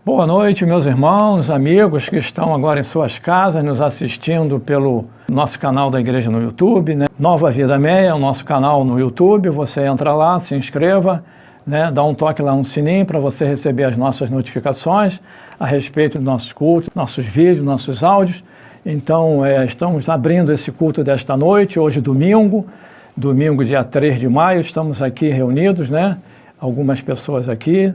Boa noite, meus irmãos, amigos que estão agora em suas casas, nos assistindo pelo nosso canal da igreja no YouTube, né? Nova Vida Meia, o nosso canal no YouTube. Você entra lá, se inscreva, né? Dá um toque lá no sininho para você receber as nossas notificações a respeito dos nossos cultos, nossos vídeos, nossos áudios. Então, estamos abrindo esse culto desta noite, hoje domingo, dia 3 de maio, estamos aqui reunidos, né? Algumas pessoas aqui.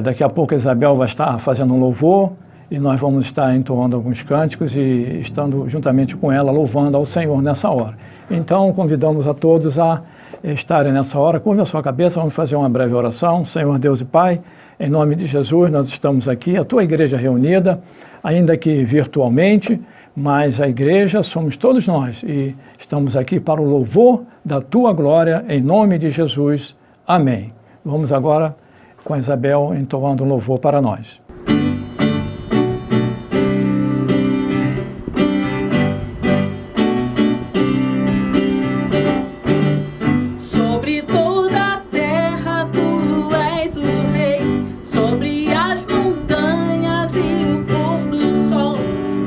Daqui a pouco a Isabel vai estar fazendo um louvor e nós vamos estar entoando alguns cânticos e estando juntamente com ela louvando ao Senhor nessa hora. Então convidamos a todos a estarem nessa hora. Curva a sua cabeça, vamos fazer uma breve oração. Senhor Deus e Pai, em nome de Jesus nós estamos aqui, a tua igreja reunida, ainda que virtualmente, mas a igreja somos todos nós e estamos aqui para o louvor da tua glória, em nome de Jesus. Amém. Vamos agora com a Isabel entoando um louvor para nós. Sobre toda a terra tu és o rei, sobre as montanhas e o pôr do sol,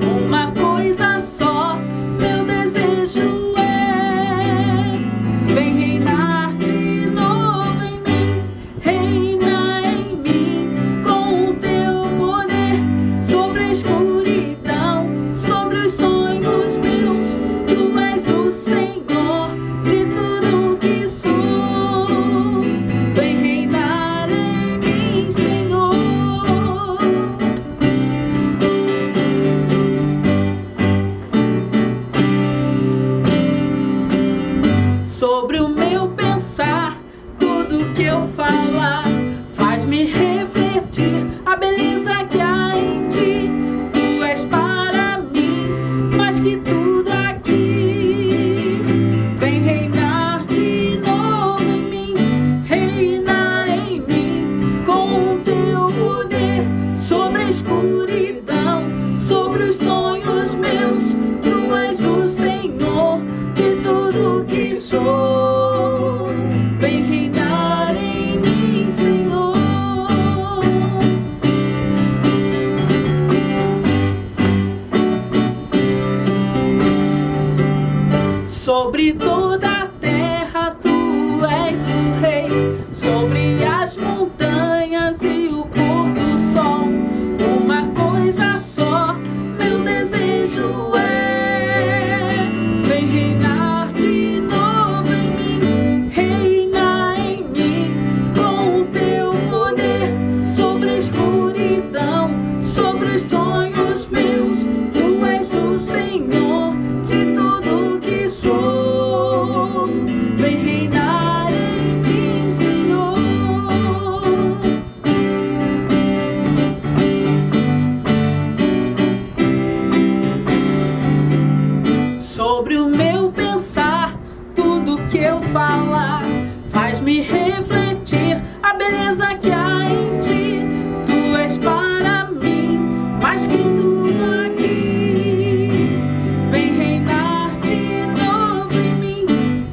uma coisa só meu desejo é, vem reinar de novo em mim, reina em mim com o teu poder, sobre a escuridão, sobre os sonhos meus, tu és o Senhor de tudo que sou, vem reinar em mim, Senhor. Sobre o meu pensar, tudo que eu falar, faz-me refletir a beleza que há em ti. Tu és para mim mais que tudo aqui. Vem reinar de novo em mim, reina em mim com o teu poder, sobre a escuridão, sobre os sonhos meus. Tu és o Senhor de tudo que sou. Vem reinar em mim, Senhor. Sobre toda a terra tu és o rei, sobre as montanhas e o pôr do sol, uma coisa só meu desejo é, vem reinar de novo em mim, reina em mim com o teu poder, sobre a escuridão, sobre os sonhos meus. Tu és o Senhor de tudo que sou, vem reinar em mim, Senhor. Sobre o meu pensar, tudo que eu falar, faz-me refletir a beleza que há em ti. Tu és para mim mais que tudo aqui. Vem reinar de novo em mim,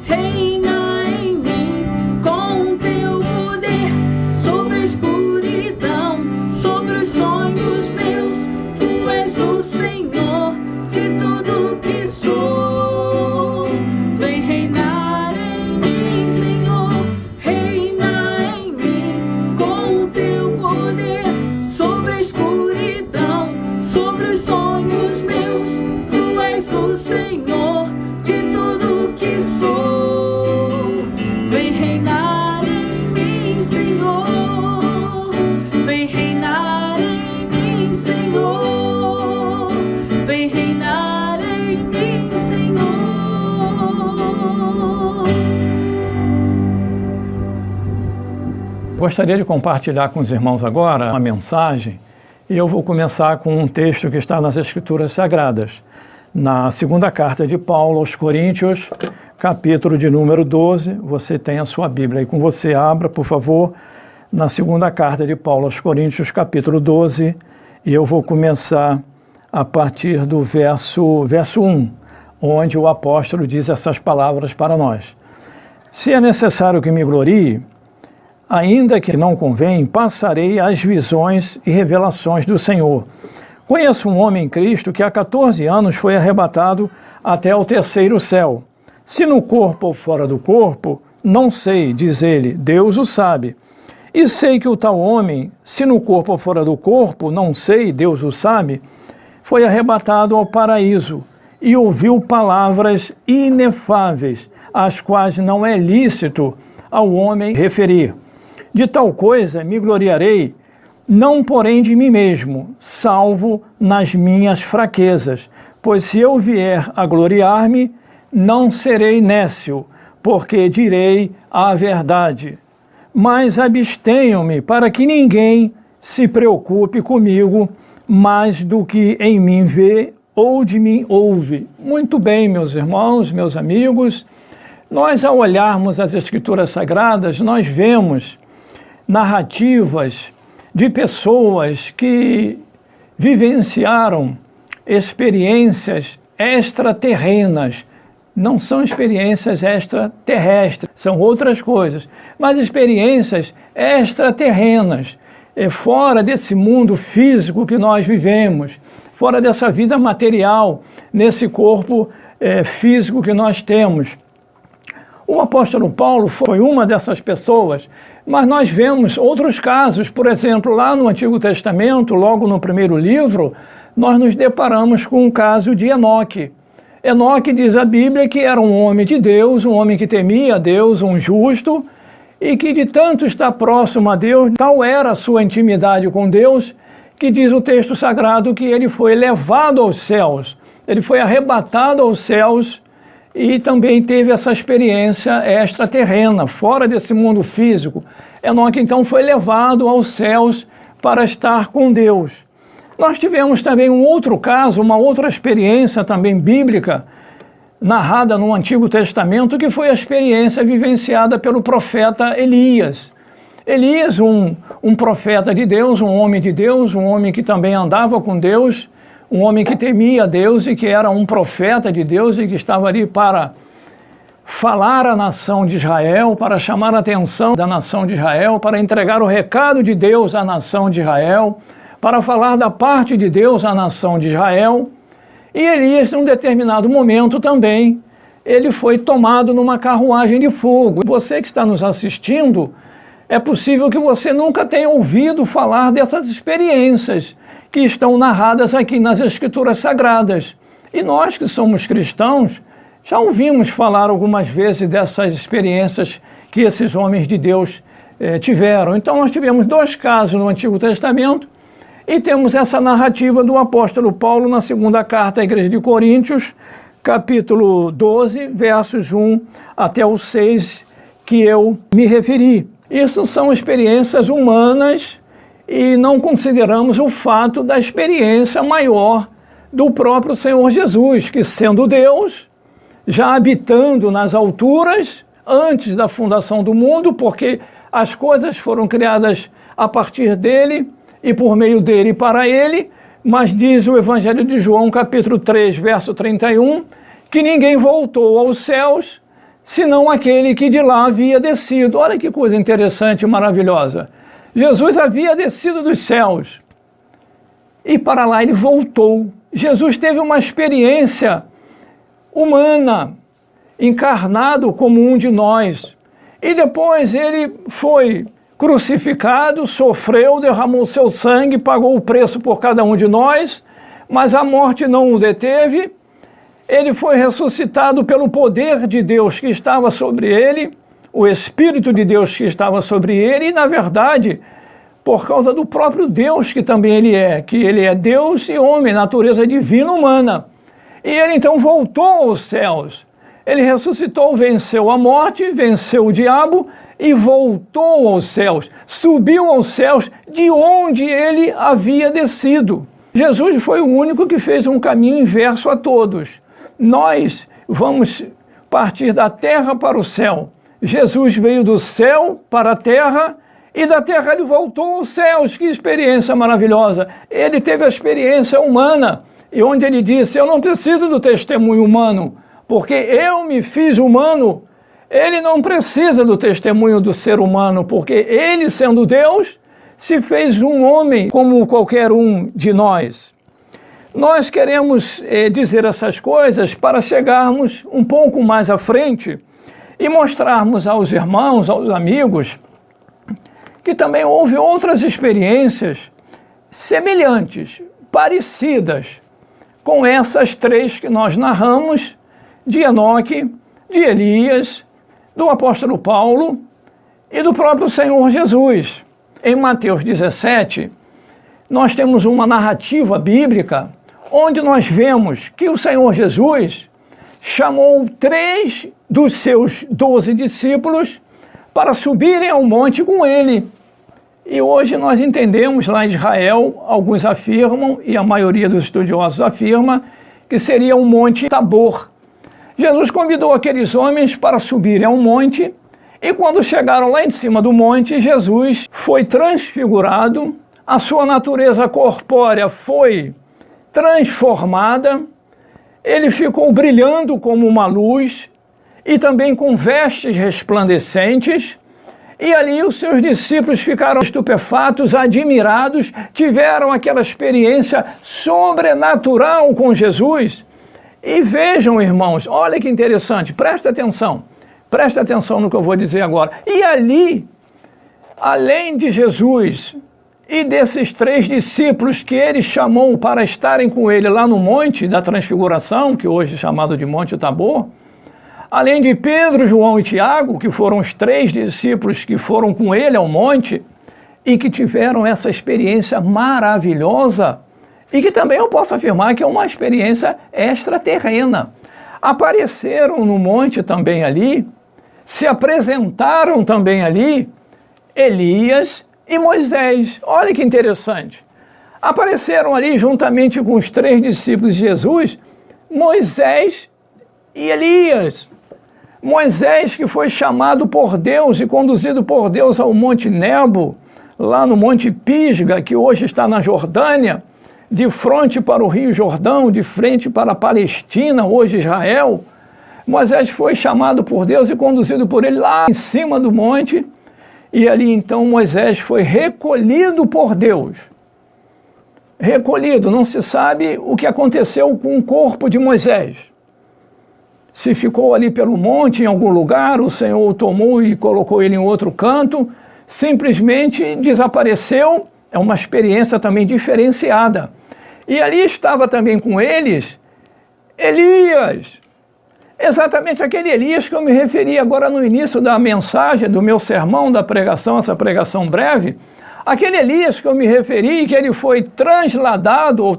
reina em mim com o teu poder, sobre a escuridão, sobre os sonhos meus. Tu és o Senhor de tudo que sou. Vem reinar em mim, Senhor, reina em mim com o teu poder, sobre a escuridão, sobre os sonhos meus. Tu és o Senhor de tudo que sou. Vem reinar em mim, Senhor. Vem reinar em mim, Senhor. Vem reinar em mim, Senhor. Gostaria de compartilhar com os irmãos agora uma mensagem e eu vou começar com um texto que está nas Escrituras Sagradas, na segunda carta de Paulo aos Coríntios, capítulo de número 12. Você tem a sua Bíblia aí com você, abra, por favor, na segunda carta de Paulo aos Coríntios, capítulo 12, e eu vou começar a partir do verso 1, onde o apóstolo diz essas palavras para nós. Se é necessário que me glorie, ainda que não convém, passarei às visões e revelações do Senhor. Conheço um homem em Cristo que há 14 anos foi arrebatado até o terceiro céu. Se no corpo ou fora do corpo, não sei, diz ele, Deus o sabe. E sei que o tal homem, se no corpo ou fora do corpo, não sei, Deus o sabe, foi arrebatado ao paraíso e ouviu palavras inefáveis, às quais não é lícito ao homem referir. De tal coisa me gloriarei, não porém de mim mesmo, salvo nas minhas fraquezas, pois se eu vier a gloriar-me, não serei nécio, porque direi a verdade. Mas abstenho-me para que ninguém se preocupe comigo mais do que em mim vê ou de mim ouve. Muito bem, meus irmãos, meus amigos, nós ao olharmos as Escrituras Sagradas, nós vemos narrativas de pessoas que vivenciaram experiências extraterrenas. Não são experiências extraterrestres, são outras coisas, mas experiências extraterrenas, fora desse mundo físico que nós vivemos, fora dessa vida material, nesse corpo físico que nós temos. O apóstolo Paulo foi uma dessas pessoas, mas nós vemos outros casos. Por exemplo, lá no Antigo Testamento, logo no primeiro livro, nós nos deparamos com o caso de Enoque. Enoque, diz a Bíblia, que era um homem de Deus, um homem que temia a Deus, um justo, e que de tanto estar próximo a Deus, tal era a sua intimidade com Deus, que diz o texto sagrado que ele foi levado aos céus, ele foi arrebatado aos céus e também teve essa experiência extraterrena, fora desse mundo físico. Enoque então foi levado aos céus para estar com Deus. Nós tivemos também um outro caso, uma outra experiência também bíblica, narrada no Antigo Testamento, que foi a experiência vivenciada pelo profeta Elias. Elias, um profeta de Deus, um homem de Deus, um homem que também andava com Deus, um homem que temia a Deus e que era um profeta de Deus e que estava ali para falar à nação de Israel, para chamar a atenção da nação de Israel, para entregar o recado de Deus à nação de Israel, para falar da parte de Deus à nação de Israel. E Elias, em um determinado momento também, ele foi tomado numa carruagem de fogo. Você que está nos assistindo, é possível que você nunca tenha ouvido falar dessas experiências que estão narradas aqui nas Escrituras Sagradas. E nós que somos cristãos, já ouvimos falar algumas vezes dessas experiências que esses homens de Deus tiveram. Então nós tivemos dois casos no Antigo Testamento, e temos essa narrativa do apóstolo Paulo na segunda carta à igreja de Coríntios, capítulo 12, versos 1 até o 6, que eu me referi. Isso são experiências humanas e não consideramos o fato da experiência maior do próprio Senhor Jesus, que sendo Deus, já habitando nas alturas, antes da fundação do mundo, porque as coisas foram criadas a partir dele, e por meio dele e para ele, mas diz o Evangelho de João, capítulo 3, verso 31, que ninguém voltou aos céus, senão aquele que de lá havia descido. Olha que coisa interessante e maravilhosa. Jesus havia descido dos céus, e para lá ele voltou. Jesus teve uma experiência humana, encarnado como um de nós, e depois ele foi crucificado, sofreu, derramou seu sangue, pagou o preço por cada um de nós, mas a morte não o deteve. Ele foi ressuscitado pelo poder de Deus que estava sobre ele, o Espírito de Deus que estava sobre ele, e na verdade, por causa do próprio Deus que também ele é, que ele é Deus e homem, natureza divina humana. E ele então voltou aos céus. Ele ressuscitou, venceu a morte, venceu o diabo, e voltou aos céus, subiu aos céus de onde ele havia descido. Jesus foi o único que fez um caminho inverso a todos. Nós vamos partir da terra para o céu. Jesus veio do céu para a terra e da terra ele voltou aos céus. Que experiência maravilhosa! Ele teve a experiência humana, e onde ele disse, eu não preciso do testemunho humano, porque eu me fiz humano. Ele não precisa do testemunho do ser humano, porque ele, sendo Deus, se fez um homem como qualquer um de nós. Nós queremos dizer essas coisas para chegarmos um pouco mais à frente e mostrarmos aos irmãos, aos amigos, que também houve outras experiências semelhantes, parecidas com essas três que nós narramos, de Enoque, de Elias, do apóstolo Paulo e do próprio Senhor Jesus. Em Mateus 17, nós temos uma narrativa bíblica onde nós vemos que o Senhor Jesus chamou 3 dos seus 12 discípulos para subirem ao monte com ele. E hoje nós entendemos lá em Israel, alguns afirmam, e a maioria dos estudiosos afirma, que seria o Monte Tabor. Jesus convidou aqueles homens para subirem ao monte, e quando chegaram lá em cima do monte, Jesus foi transfigurado, a sua natureza corpórea foi transformada, ele ficou brilhando como uma luz e também com vestes resplandecentes, e ali os seus discípulos ficaram estupefatos, admirados, tiveram aquela experiência sobrenatural com Jesus. E vejam, irmãos, olha que interessante, presta atenção no que eu vou dizer agora. E ali, além de Jesus e desses 3 discípulos que ele chamou para estarem com ele lá no Monte da Transfiguração, que hoje é chamado de Monte Tabor, além de Pedro, João e Tiago, que foram os 3 discípulos que foram com ele ao monte e que tiveram essa experiência maravilhosa, e que também eu posso afirmar que é uma experiência extraterrena. Apareceram no monte também ali, se apresentaram também ali Elias e Moisés. Olha que interessante. Apareceram ali juntamente com os 3 discípulos de Jesus, Moisés e Elias. Moisés, que foi chamado por Deus e conduzido por Deus ao Monte Nebo, lá no Monte Pisga, que hoje está na Jordânia, de frente para o Rio Jordão, de frente para a Palestina, hoje Israel. Moisés foi chamado por Deus e conduzido por ele lá em cima do monte, e ali então Moisés foi recolhido por Deus. Recolhido, não se sabe o que aconteceu com o corpo de Moisés. Se ficou ali pelo monte, em algum lugar, o Senhor o tomou e colocou ele em outro canto, simplesmente desapareceu. É uma experiência também diferenciada. E ali estava também com eles Elias, exatamente aquele Elias que eu me referi agora no início da mensagem, do meu sermão, da pregação, essa pregação breve, aquele Elias que eu me referi, que ele foi trasladado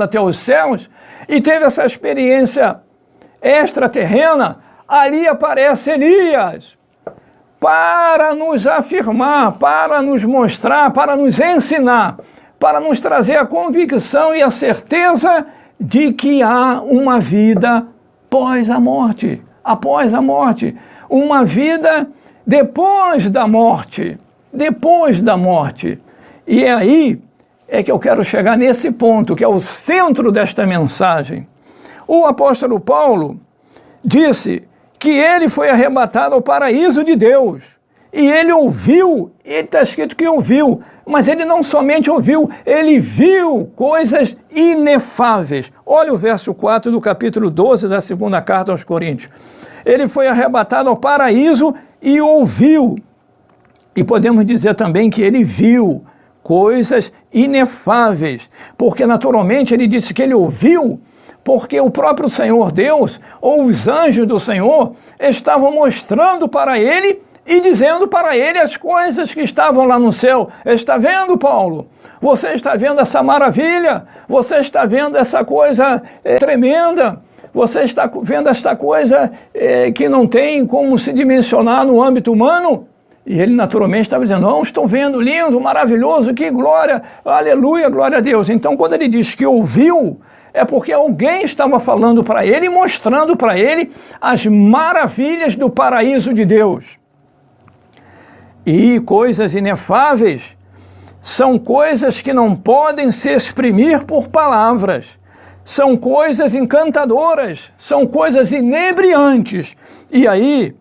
até os céus e teve essa experiência extraterrena. Ali aparece Elias para nos afirmar, para nos mostrar, para nos ensinar, para nos trazer a convicção e a certeza de que há uma vida após a morte, uma vida depois da morte, E aí é que eu quero chegar nesse ponto, que é o centro desta mensagem. O apóstolo Paulo disse que ele foi arrebatado ao paraíso de Deus. E ele ouviu, ele está escrito que ouviu, mas ele não somente ouviu, ele viu coisas inefáveis. Olha o verso 4 do capítulo 12 da segunda carta aos Coríntios. Ele foi arrebatado ao paraíso e ouviu. E podemos dizer também que ele viu coisas inefáveis, porque naturalmente ele disse que ele ouviu, porque o próprio Senhor Deus, ou os anjos do Senhor, estavam mostrando para ele e dizendo para ele as coisas que estavam lá no céu. Está vendo, Paulo? Você está vendo essa maravilha? Você está vendo essa coisa tremenda? Você está vendo esta coisa que não tem como se dimensionar no âmbito humano? E ele naturalmente estava dizendo, não, estou vendo, lindo, maravilhoso, que glória, aleluia, glória a Deus. Então quando ele diz que ouviu, é porque alguém estava falando para ele e mostrando para ele as maravilhas do paraíso de Deus. E coisas inefáveis são coisas que não podem se exprimir por palavras. São coisas encantadoras, são coisas inebriantes. E aí,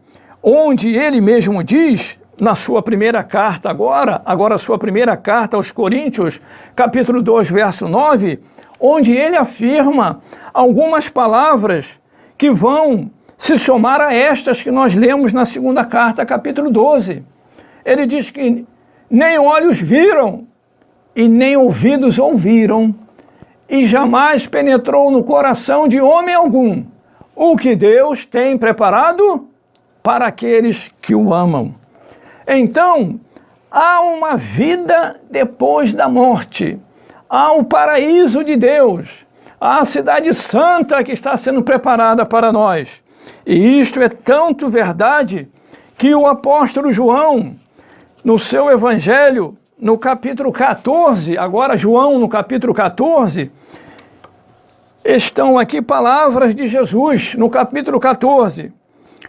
onde ele mesmo diz, na sua primeira carta agora a sua primeira carta aos Coríntios, capítulo 2, verso 9, onde ele afirma algumas palavras que vão se somar a estas que nós lemos na segunda carta, capítulo 12. Ele diz que nem olhos viram e nem ouvidos ouviram, e jamais penetrou no coração de homem algum o que Deus tem preparado para aqueles que o amam. Então, há uma vida depois da morte, há o paraíso de Deus, há a cidade santa que está sendo preparada para nós. E isto é tanto verdade que o apóstolo João, no seu evangelho, no capítulo 14, agora João no capítulo 14, estão aqui palavras de Jesus, no capítulo 14,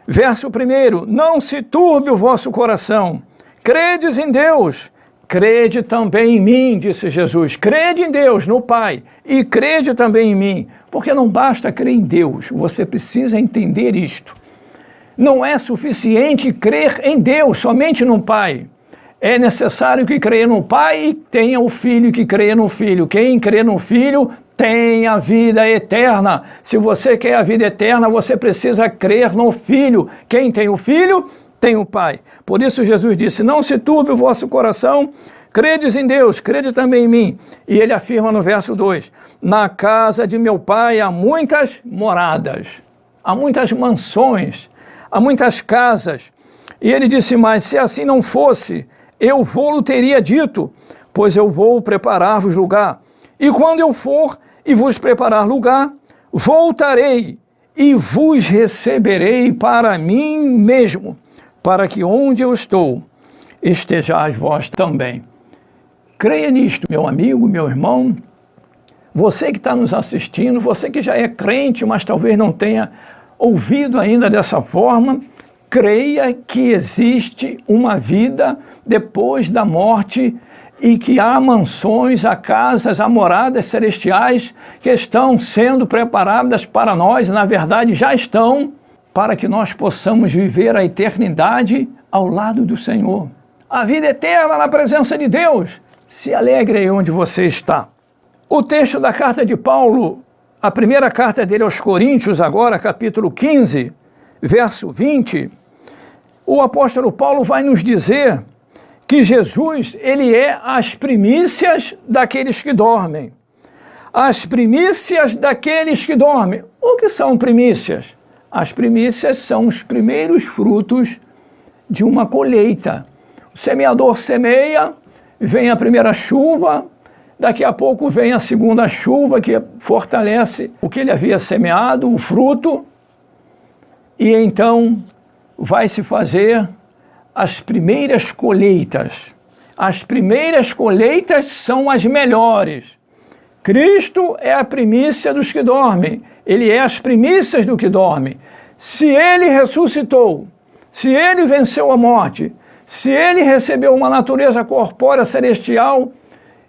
verso 1, não se turbe o vosso coração, credes em Deus, crede também em mim, disse Jesus, crede em Deus, no Pai, e crede também em mim, porque não basta crer em Deus, você precisa entender isto. Não é suficiente crer em Deus, somente no Pai. É necessário que creia no Pai e tenha o Filho que creia no Filho. Quem crê no Filho tem a vida eterna. Se você quer a vida eterna, você precisa crer no Filho. Quem tem o Filho, tem o Pai. Por isso Jesus disse, não se turbe o vosso coração, credes em Deus, crede também em mim. E ele afirma no verso 2, na casa de meu Pai há muitas moradas, há muitas mansões, há muitas casas. E ele disse mais, se assim não fosse, eu vou-lo teria dito, pois eu vou preparar-vos lugar. E quando eu for e vos preparar lugar, voltarei e vos receberei para mim mesmo, para que onde eu estou, estejais vós também. Creia nisto, meu amigo, meu irmão, você que está nos assistindo, você que já é crente, mas talvez não tenha ouvido ainda dessa forma, creia que existe uma vida depois da morte e que há mansões, há casas, há moradas celestiais que estão sendo preparadas para nós, na verdade já estão, para que nós possamos viver a eternidade ao lado do Senhor. A vida eterna na presença de Deus. Se alegre aí onde você está. O texto da carta de Paulo, a primeira carta dele aos Coríntios, agora, capítulo 15, verso 20, o apóstolo Paulo vai nos dizer que Jesus, ele é as primícias daqueles que dormem. As primícias daqueles que dormem. O que são primícias? As primícias são os primeiros frutos de uma colheita. O semeador semeia, vem a primeira chuva, daqui a pouco vem a segunda chuva que fortalece o que ele havia semeado, o fruto, e então vai se fazer as primeiras colheitas. As primeiras colheitas são as melhores. Cristo é a primícia dos que dormem. Ele é as primícias do que dorme. Se ele ressuscitou, se ele venceu a morte, se ele recebeu uma natureza corpórea, celestial,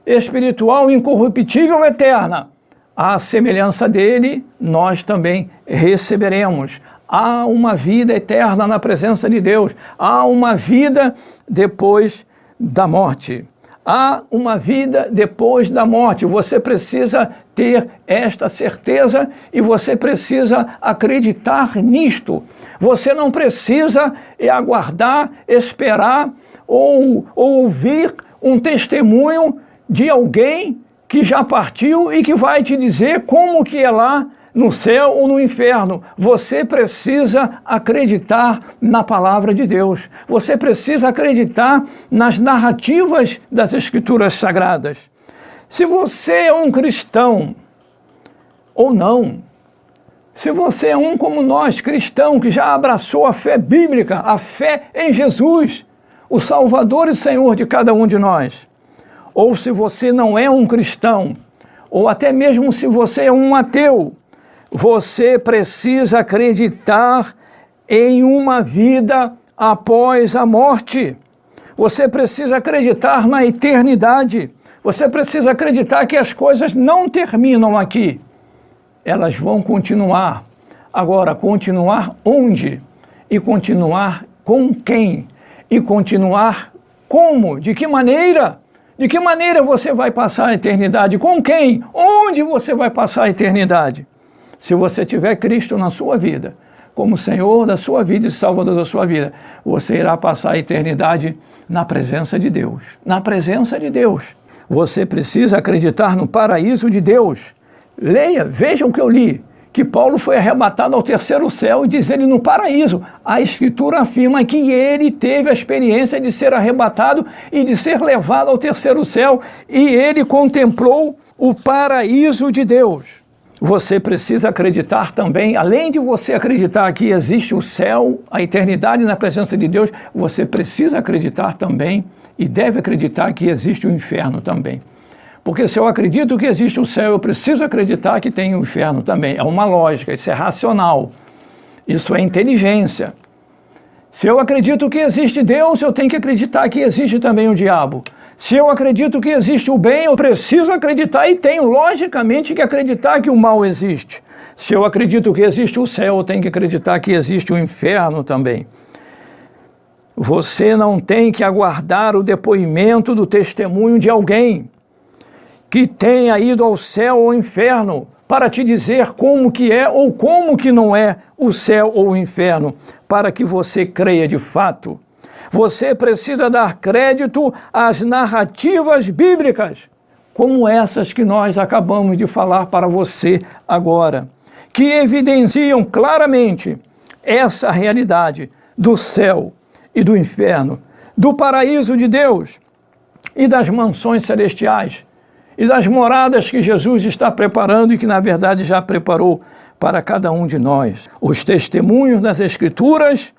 espiritual, incorruptível, eterna, à semelhança dele, nós também receberemos. Há uma vida eterna na presença de Deus. Há uma vida depois da morte. Há uma vida depois da morte. Você precisa ter esta certeza e você precisa acreditar nisto. Você não precisa aguardar, esperar ou ouvir um testemunho de alguém que já partiu e que vai te dizer como que é lá no céu ou no inferno. Você precisa acreditar na palavra de Deus. Você precisa acreditar nas narrativas das Escrituras Sagradas. Se você é um cristão ou não, se você é um como nós, cristão, que já abraçou a fé bíblica, a fé em Jesus, o Salvador e Senhor de cada um de nós, ou se você não é um cristão, ou até mesmo se você é um ateu, você precisa acreditar em uma vida após a morte. Você precisa acreditar na eternidade. Você precisa acreditar que as coisas não terminam aqui. Elas vão continuar. Agora, continuar onde? E continuar com quem e continuar como? De que maneira? De que maneira você vai passar a eternidade? Com quem? Onde você vai passar a eternidade? Se você tiver Cristo na sua vida, como Senhor da sua vida e Salvador da sua vida, você irá passar a eternidade na presença de Deus. Na presença de Deus. Você precisa acreditar no paraíso de Deus. Leia, veja o que eu li, que Paulo foi arrebatado ao terceiro céu e diz ele no paraíso. A Escritura afirma que ele teve a experiência de ser arrebatado e de ser levado ao terceiro céu e ele contemplou o paraíso de Deus. Você precisa acreditar também, além de você acreditar que existe o céu, a eternidade na presença de Deus, você precisa acreditar também e deve acreditar que existe o inferno também. Porque se eu acredito que existe o céu, eu preciso acreditar que tem o inferno também. É uma lógica, isso é racional, isso é inteligência. Se eu acredito que existe Deus, eu tenho que acreditar que existe também o diabo. Se eu acredito que existe o bem, eu preciso acreditar e tenho, logicamente, que acreditar que o mal existe. Se eu acredito que existe o céu, eu tenho que acreditar que existe o inferno também. Você não tem que aguardar o depoimento do testemunho de alguém que tenha ido ao céu ou ao inferno para te dizer como que é ou como que não é o céu ou o inferno, para que você creia de fato. Você precisa dar crédito às narrativas bíblicas, como essas que nós acabamos de falar para você agora, que evidenciam claramente essa realidade do céu e do inferno, do paraíso de Deus e das mansões celestiais e das moradas que Jesus está preparando e que, na verdade, já preparou para cada um de nós. Os testemunhos das Escrituras,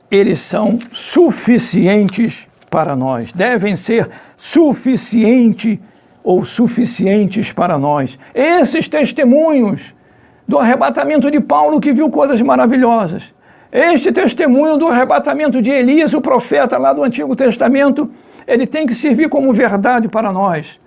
eles são suficientes para nós, devem ser suficientes para nós. Esses testemunhos do arrebatamento de Paulo, que viu coisas maravilhosas, este testemunho do arrebatamento de Elias, o profeta lá do Antigo Testamento, ele tem que servir como verdade para nós.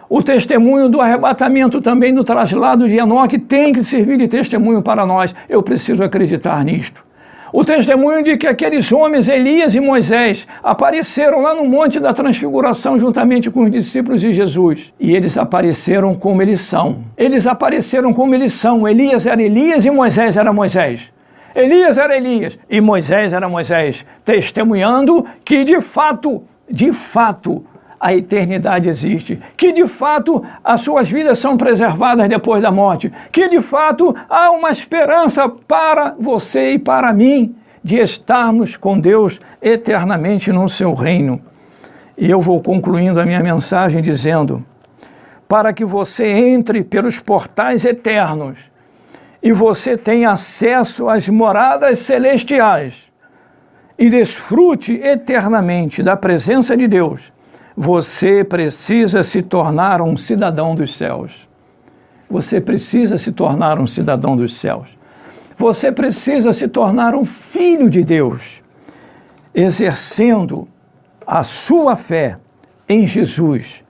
O testemunho do arrebatamento também do traslado de Enoque tem que servir de testemunho para nós. Eu preciso acreditar nisto. O testemunho de que aqueles homens, Elias e Moisés, apareceram lá no Monte da Transfiguração juntamente com os discípulos de Jesus. E eles apareceram como eles são. Eles apareceram como eles são. Elias era Elias e Moisés era Moisés. Elias era Elias e Moisés era Moisés, testemunhando que de fato, a eternidade existe, que de fato as suas vidas são preservadas depois da morte, que de fato há uma esperança para você e para mim de estarmos com Deus eternamente no seu reino. E eu vou concluindo a minha mensagem dizendo, para que você entre pelos portais eternos e você tenha acesso às moradas celestiais e desfrute eternamente da presença de Deus, você precisa se tornar um cidadão dos céus. Você precisa se tornar um cidadão dos céus. Você precisa se tornar um filho de Deus, exercendo a sua fé em Jesus,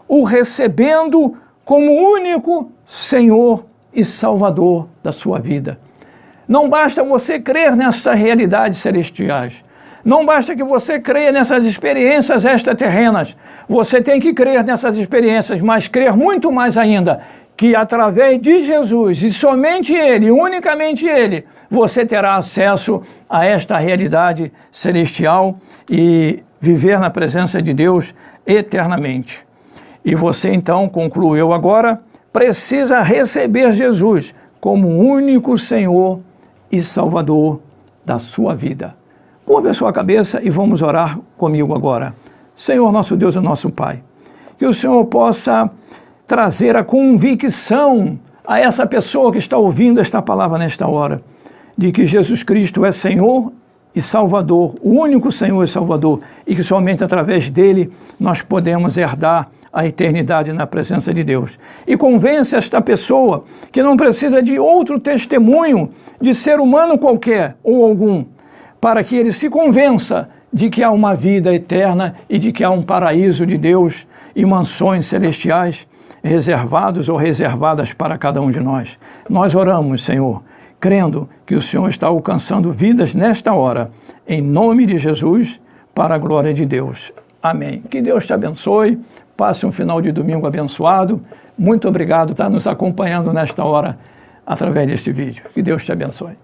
o recebendo como único Senhor e Salvador da sua vida. Não basta você crer nessas realidades celestiais. Não basta que você creia nessas experiências extraterrenas. Você tem que crer nessas experiências, mas crer muito mais ainda, que através de Jesus, e somente Ele, unicamente Ele, você terá acesso a esta realidade celestial e viver na presença de Deus eternamente. E você então, concluo eu agora, precisa receber Jesus como o único Senhor e Salvador da sua vida. Curva a sua cabeça e vamos orar comigo agora. Senhor, nosso Deus e nosso Pai, que o Senhor possa trazer a convicção a essa pessoa que está ouvindo esta palavra nesta hora, de que Jesus Cristo é Senhor e Salvador, o único Senhor e Salvador, e que somente através dele nós podemos herdar a eternidade na presença de Deus. E convence esta pessoa que não precisa de outro testemunho de ser humano qualquer ou algum, para que ele se convença de que há uma vida eterna e de que há um paraíso de Deus e mansões celestiais reservados ou reservadas para cada um de nós. Nós oramos, Senhor, crendo que o Senhor está alcançando vidas nesta hora, em nome de Jesus, para a glória de Deus. Amém. Que Deus te abençoe, passe um final de domingo abençoado. Muito obrigado por estar nos acompanhando nesta hora através deste vídeo. Que Deus te abençoe.